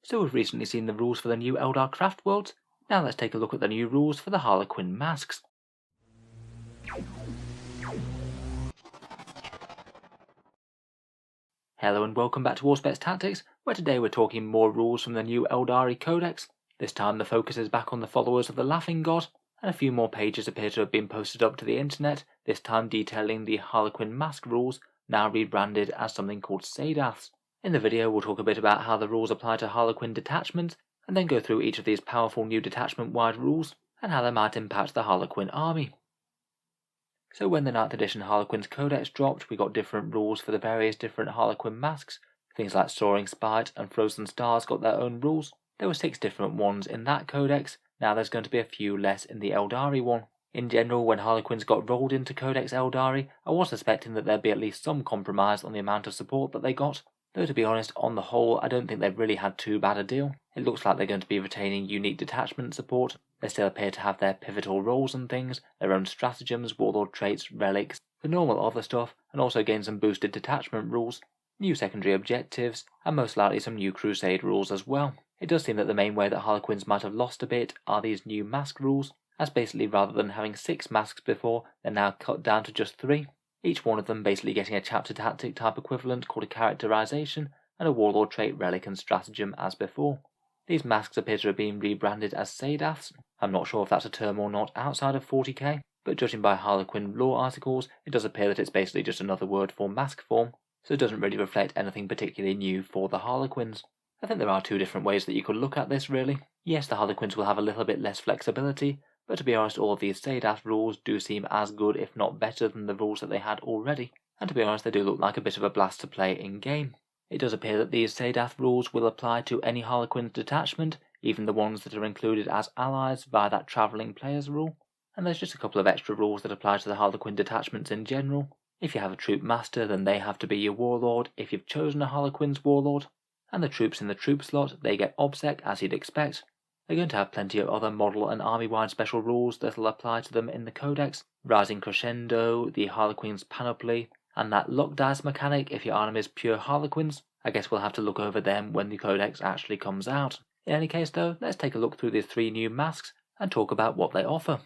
So we've recently seen the rules for the new Eldar craft worlds. Now let's take a look at the new rules for the Harlequin Masques. Hello and welcome back to Warspets Tactics, where today we're talking more rules from the new Aeldari Codex. This time the focus is back on the followers of the Laughing God, and a few more pages appear to have been posted up to the internet, this time detailing the Harlequin Masque rules, now rebranded as something called Saedaths. In the video we'll talk a bit about how the rules apply to Harlequin detachments, and then go through each of these powerful new detachment-wide rules, and how they might impact the Harlequin army. So when the 9th edition Harlequins Codex dropped, we got different rules for the various different Harlequin masques. Things like Soaring Spite and Frozen Stars got their own rules. There were 6 different ones in that codex, now there's going to be a few less in the Aeldari one. In general, when Harlequins got rolled into Codex Aeldari, I was suspecting that there'd be at least some compromise on the amount of support that they got, though to be honest, on the whole, I don't think they've really had too bad a deal. It looks like they're going to be retaining unique detachment support. They still appear to have their pivotal roles and things, their own stratagems, warlord traits, relics, the normal other stuff, and also gain some boosted detachment rules, new secondary objectives, and most likely some new crusade rules as well. It does seem that the main way that Harlequins might have lost a bit are these new masque rules, as basically rather than having 6 masques before, they're now cut down to just 3. Each one of them basically getting a chapter tactic type equivalent called a characterization, and a warlord trait, relic and stratagem as before. These masques appear to have been rebranded as Saedaths. I'm not sure if that's a term or not outside of 40k, but judging by Harlequin lore articles, it does appear that it's basically just another word for masque form, so it doesn't really reflect anything particularly new for the Harlequins. I think there are 2 different ways that you could look at this really. Yes, the Harlequins will have a little bit less flexibility, but to be honest, all of these Saedath rules do seem as good if not better than the rules that they had already, and to be honest they do look like a bit of a blast to play in game. It does appear that these Saedath rules will apply to any Harlequins detachment, even the ones that are included as allies via that travelling players rule, and there's just a couple of extra rules that apply to the Harlequin detachments in general. If you have a troop master, then they have to be your warlord if you've chosen a Harlequins warlord, and the troops in the troop slot, they get obsec as you'd expect. They're going to have plenty of other model and army-wide special rules that'll apply to them in the Codex, Rising Crescendo, the Harlequins Panoply, and that luck dice mechanic if your army is pure Harlequins. I guess we'll have to look over them when the Codex actually comes out. In any case though, let's take a look through these 3 new masques and talk about what they offer.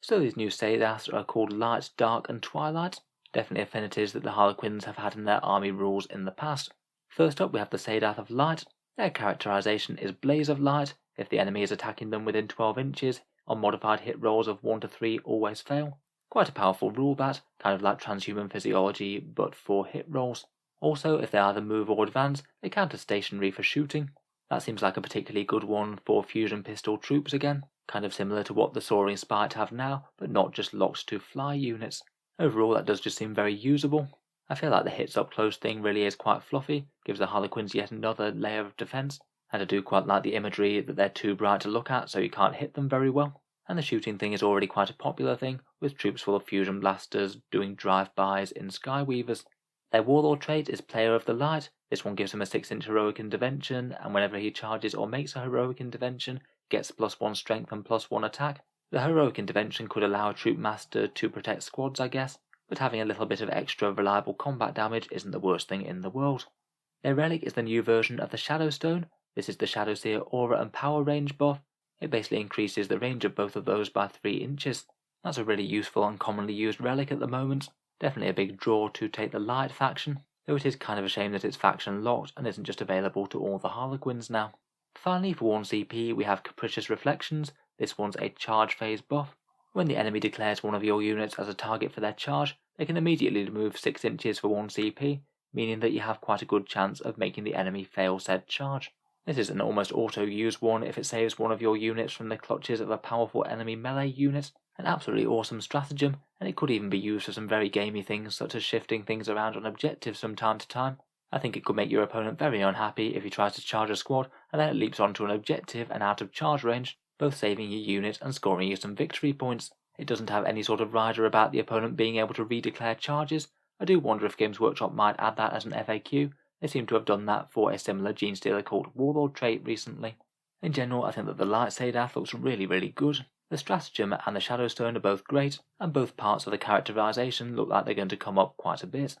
So these new Saedaths are called Light, Dark and Twilight, definitely affinities that the Harlequins have had in their army rules in the past. First up we have the Saedath of Light. Their characterization is Blaze of Light. If the enemy is attacking them within 12 inches, unmodified hit rolls of 1 to 3 always fail. Quite a powerful rule that, kind of like transhuman physiology but for hit rolls. Also, if they either move or advance, they counter stationary for shooting. That seems like a particularly good one for fusion pistol troops again, kind of similar to what the Soaring Spite have now, but not just locked to fly units. Overall that does just seem very usable. I feel like the hits up close thing really is quite fluffy, gives the Harlequins yet another layer of defense, and I do quite like the imagery that they're too bright to look at so you can't hit them very well. And the shooting thing is already quite a popular thing, with troops full of fusion blasters doing drive-bys in Skyweavers. Their warlord trait is Player of the Light. This one gives him a 6-inch heroic intervention, and whenever he charges or makes a heroic intervention, gets +1 strength and +1 attack. The heroic intervention could allow a troop master to protect squads, I guess, but having a little bit of extra reliable combat damage isn't the worst thing in the world. Their relic is the new version of the Shadowstone. This is the Shadowseer aura and power range buff. It basically increases the range of both of those by 3 inches. That's a really useful and commonly used relic at the moment. Definitely a big draw to take the Light faction, though it is kind of a shame that it's faction locked and isn't just available to all the Harlequins now. Finally, for 1 CP we have Capricious Reflections. This one's a charge phase buff. When the enemy declares one of your units as a target for their charge, they can immediately move 6 inches for 1 CP, meaning that you have quite a good chance of making the enemy fail said charge. This is an almost auto-use one if it saves one of your units from the clutches of a powerful enemy melee unit. An absolutely awesome stratagem, and it could even be used for some very gamey things such as shifting things around on objectives from time to time. I think it could make your opponent very unhappy if he tries to charge a squad and then it leaps onto an objective and out of charge range, both saving your unit and scoring you some victory points. It doesn't have any sort of rider about the opponent being able to redeclare charges. I do wonder if Games Workshop might add that as an FAQ. They seem to have done that for a similar Gene Stealer called Warlord trait recently. In general, I think that the Light Saedath looks really good. The stratagem and the Shadowstone are both great, and both parts of the characterization look like they're going to come up quite a bit.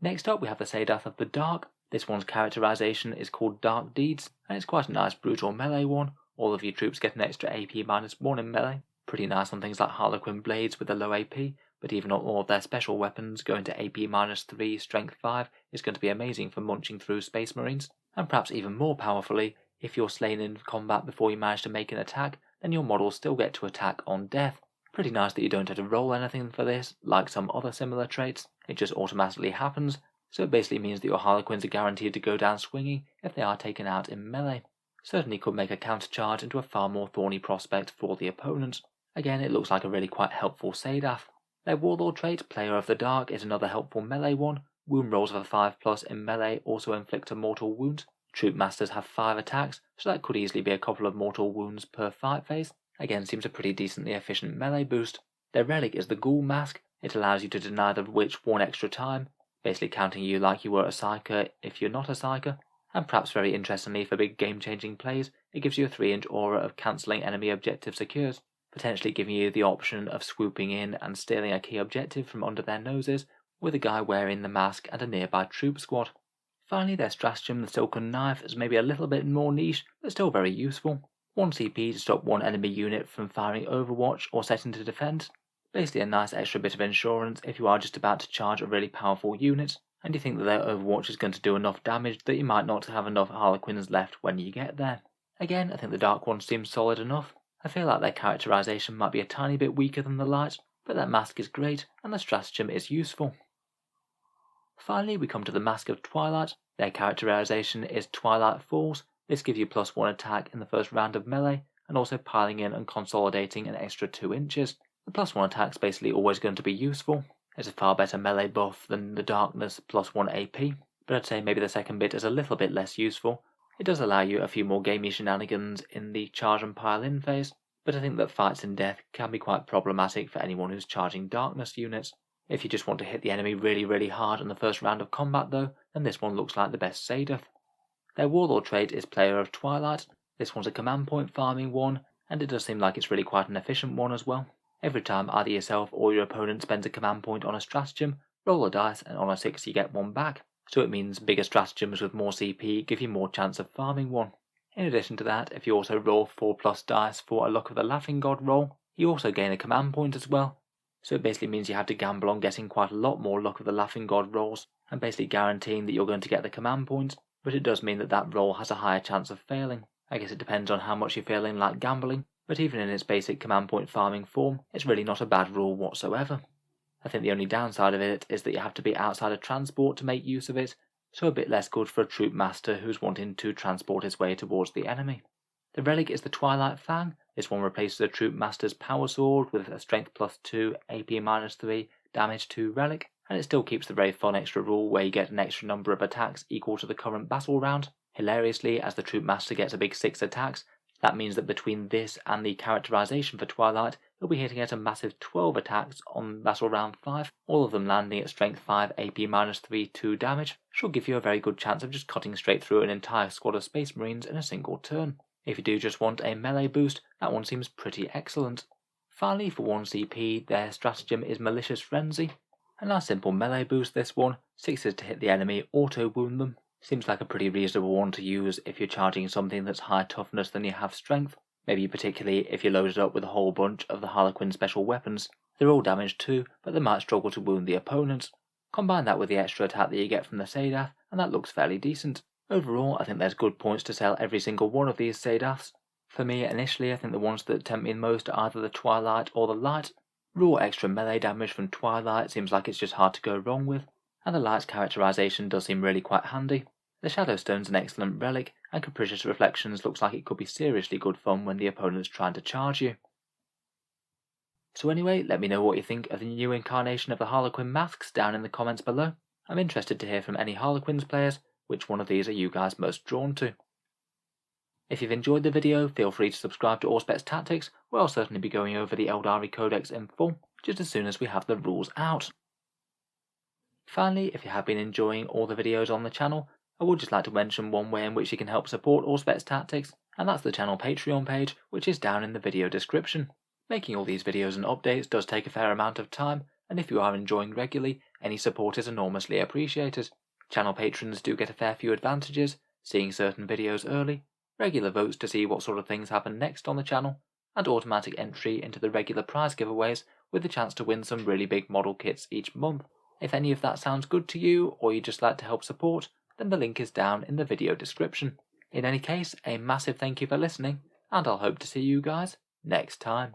Next up we have the Saedath of the Dark. This one's characterization is called Dark Deeds, and it's quite a nice brutal melee one. All of your troops get an extra AP-1 in melee. Pretty nice on things like Harlequin blades with a low AP, but even all of their special weapons going to AP-3, Strength 5 is going to be amazing for munching through Space Marines. And perhaps even more powerfully, if you're slain in combat before you manage to make an attack, then your models still get to attack on death. Pretty nice that you don't have to roll anything for this, like some other similar traits. It just automatically happens, so it basically means that your Harlequins are guaranteed to go down swinging if they are taken out in melee. Certainly could make a countercharge into a far more thorny prospect for the opponent. Again, it looks like a really quite helpful Saedath. Their Warlord trait, Player of the Dark, is another helpful melee one. Wound rolls of a 5+ in melee also inflict a mortal wound. Troop Masters have 5 attacks, so that could easily be a couple of mortal wounds per fight phase. Again, seems a pretty decently efficient melee boost. Their relic is the Ghoul Mask. It allows you to deny the witch 1 extra time, basically counting you like you were a psyker if you're not a psyker. And perhaps very interestingly for big game-changing plays, it gives you a 3-inch aura of cancelling enemy objective secures, potentially giving you the option of swooping in and stealing a key objective from under their noses with a guy wearing the mask and a nearby troop squad. Finally, their stratagem, the Silken Knife, is maybe a little bit more niche, but still very useful. 1 CP to stop one enemy unit from firing Overwatch or setting to defend. Basically a nice extra bit of insurance if you are just about to charge a really powerful unit, and you think that their Overwatch is going to do enough damage that you might not have enough Harlequins left when you get there. Again, I think the Dark one seems solid enough. I feel like their characterization might be a tiny bit weaker than the Light, but their mask is great and the stratagem is useful. Finally, we come to the Mask of Twilight. Their characterization is Twilight Falls. This gives you +1 attack in the first round of melee, and also piling in and consolidating an extra 2 inches. The +1 attack's basically always going to be useful. It's a far better melee buff than the Darkness +1 AP, but I'd say maybe the second bit is a little bit less useful. It does allow you a few more gamey shenanigans in the charge and pile in phase, but I think that fights in death can be quite problematic for anyone who's charging Darkness units. If you just want to hit the enemy really hard in the first round of combat though, then this one looks like the best Saedath. Their Warlord trait is Player of Twilight. This one's a command point farming one, and it does seem like it's really quite an efficient one as well. Every time either yourself or your opponent spends a command point on a stratagem, roll a dice and on a 6 you get one back, so it means bigger stratagems with more CP give you more chance of farming one. In addition to that, if you also roll 4+ dice for a Luck of the Laughing God roll, you also gain a command point as well. So it basically means you have to gamble on getting quite a lot more Luck of the Laughing God rolls, and basically guaranteeing that you're going to get the command point, but it does mean that that roll has a higher chance of failing. I guess it depends on how much you're feeling like gambling, but even in its basic command point farming form, it's really not a bad rule whatsoever. I think the only downside of it is that you have to be outside of transport to make use of it, so a bit less good for a troop master who's wanting to transport his way towards the enemy. The relic is the Twilight Fang. This one replaces a troop master's power sword with a strength +2, AP -3, damage 2 relic, and it still keeps the very fun extra rule where you get an extra number of attacks equal to the current battle round. Hilariously, as the troop master gets a big 6 attacks, that means that between this and the characterization for Twilight, you'll be hitting at a massive 12 attacks on battle round 5, all of them landing at strength 5, AP -3, 2 damage. Should give you a very good chance of just cutting straight through an entire squad of Space Marines in a single turn. If you do just want a melee boost, that one seems pretty excellent. Finally, for 1 CP, their stratagem is Malicious Frenzy. A nice simple melee boost this one, 6s to hit the enemy, auto wound them. Seems like a pretty reasonable one to use if you're charging something that's higher toughness than you have strength, maybe particularly if you're loaded up with a whole bunch of the Harlequin special weapons. They're all damaged too, but they might struggle to wound the opponent. Combine that with the extra attack that you get from the Saedath, and that looks fairly decent. Overall, I think there's good points to sell every single one of these Saedaths. For me, initially, I think the ones that tempt me the most are either the Twilight or the Light. Raw extra melee damage from Twilight seems like it's just hard to go wrong with, and the Light's characterization does seem really quite handy. The Shadowstone's an excellent relic, and Capricious Reflections looks like it could be seriously good fun when the opponent's trying to charge you. So anyway, let me know what you think of the new incarnation of the Harlequin Masques down in the comments below. I'm interested to hear from any Harlequins players. Which one of these are you guys most drawn to? If you've enjoyed the video, feel free to subscribe to Auspex Tactics, where I'll certainly be going over the Aeldari Codex in full, just as soon as we have the rules out. Finally, if you have been enjoying all the videos on the channel, I would just like to mention one way in which you can help support Auspex Tactics, and that's the channel Patreon page, which is down in the video description. Making all these videos and updates does take a fair amount of time, and if you are enjoying regularly, any support is enormously appreciated. Channel patrons do get a fair few advantages, seeing certain videos early, regular votes to see what sort of things happen next on the channel, and automatic entry into the regular prize giveaways with the chance to win some really big model kits each month. If any of that sounds good to you, or you'd just like to help support, then the link is down in the video description. In any case, a massive thank you for listening, and I'll hope to see you guys next time.